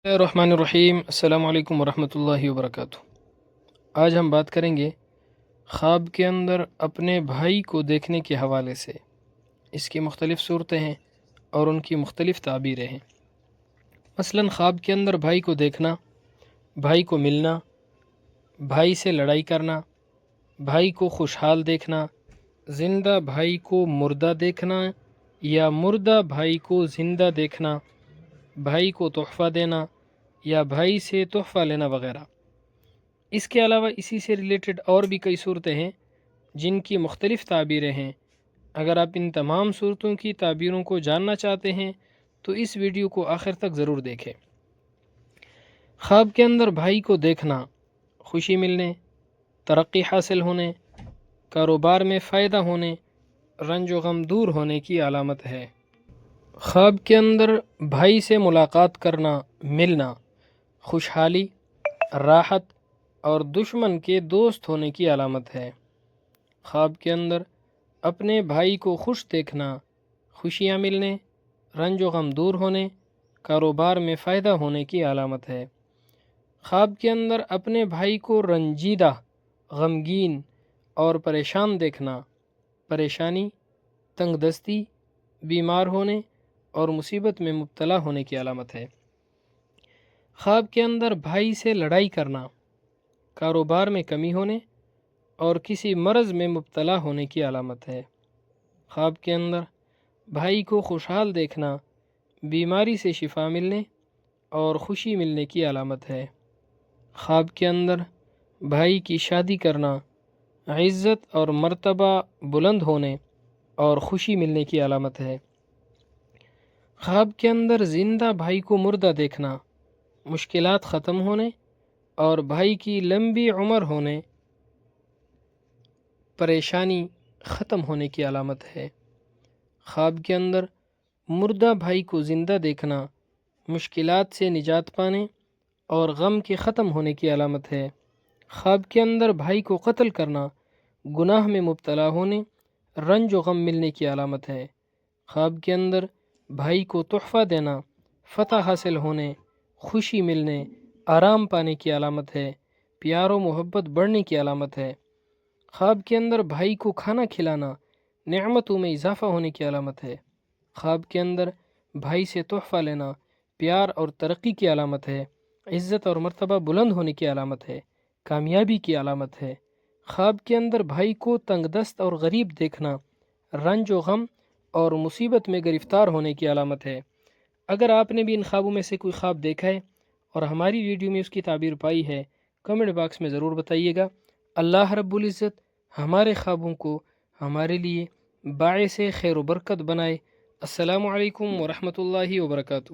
الرحمن الرحیم، السلام علیکم ورحمۃ اللہ وبرکاتہ۔ آج ہم بات کریں گے خواب کے اندر اپنے بھائی کو دیکھنے کے حوالے سے۔ اس کی مختلف صورتیں ہیں اور ان کی مختلف تعبیریں ہیں۔ مثلاً خواب کے اندر بھائی کو دیکھنا، بھائی کو ملنا، بھائی سے لڑائی کرنا، بھائی کو خوشحال دیکھنا، زندہ بھائی کو مردہ دیکھنا یا مردہ بھائی کو زندہ دیکھنا، بھائی کو تحفہ دینا یا بھائی سے تحفہ لینا وغیرہ۔ اس کے علاوہ اسی سے ریلیٹڈ اور بھی کئی صورتیں ہیں جن کی مختلف تعبیریں ہیں۔ اگر آپ ان تمام صورتوں کی تعبیروں کو جاننا چاہتے ہیں تو اس ویڈیو کو آخر تک ضرور دیکھیں۔ خواب کے اندر بھائی کو دیکھنا خوشی ملنے، ترقی حاصل ہونے، کاروبار میں فائدہ ہونے، رنج و غم دور ہونے کی علامت ہے۔ خواب کے اندر بھائی سے ملاقات کرنا، ملنا، خوشحالی، راحت اور دشمن کے دوست ہونے کی علامت ہے۔ خواب کے اندر اپنے بھائی کو خوش دیکھنا، خوشیاں ملنے، رنج و غم دور ہونے، کاروبار میں فائدہ ہونے کی علامت ہے۔ خواب کے اندر اپنے بھائی کو رنجیدہ، غمگین اور پریشان دیکھنا، پریشانی، تنگ دستی، بیمار ہونے اور مصیبت میں مبتلا ہونے کی علامت ہے۔ خواب کے اندر بھائی سے لڑائی کرنا، کاروبار میں کمی ہونے اور کسی مرض میں مبتلا ہونے کی علامت ہے۔ خواب کے اندر بھائی کو خوشحال دیکھنا، بیماری سے شفا ملنے اور خوشی ملنے کی علامت ہے۔ خواب کے اندر بھائی کی شادی کرنا، عزت اور مرتبہ بلند ہونے اور خوشی ملنے کی علامت ہے۔ خواب کے اندر زندہ بھائی کو مردہ دیکھنا، مشکلات ختم ہونے اور بھائی کی لمبی عمر ہونے، پریشانی ختم ہونے کی علامت ہے۔ خواب کے اندر مردہ بھائی کو زندہ دیکھنا، مشکلات سے نجات پانے اور غم کے ختم ہونے کی علامت ہے۔ خواب کے اندر بھائی کو قتل کرنا، گناہ میں مبتلا ہونے، رنج و غم ملنے کی علامت ہے۔ خواب کے اندر بھائی کو تحفہ دینا، فتح حاصل ہونے، خوشی ملنے، آرام پانے کی علامت ہے، پیار و محبت بڑھنے کی علامت ہے۔ خواب کے اندر بھائی کو کھانا کھلانا، نعمتوں میں اضافہ ہونے کی علامت ہے۔ خواب کے اندر بھائی سے تحفہ لینا، پیار اور ترقی کی علامت ہے، عزت اور مرتبہ بلند ہونے کی علامت ہے، کامیابی کی علامت ہے۔ خواب کے اندر بھائی کو تنگ دست اور غریب دیکھنا، رنج و غم اور مصیبت میں گرفتار ہونے کی علامت ہے۔ اگر آپ نے بھی ان خوابوں میں سے کوئی خواب دیکھا ہے اور ہماری ویڈیو میں اس کی تعبیر پائی ہے، کمنٹ باکس میں ضرور بتائیے گا۔ اللہ رب العزت ہمارے خوابوں کو ہمارے لیے باعث خیر و برکت بنائے۔ السلام علیکم ورحمۃ اللہ وبرکاتہ۔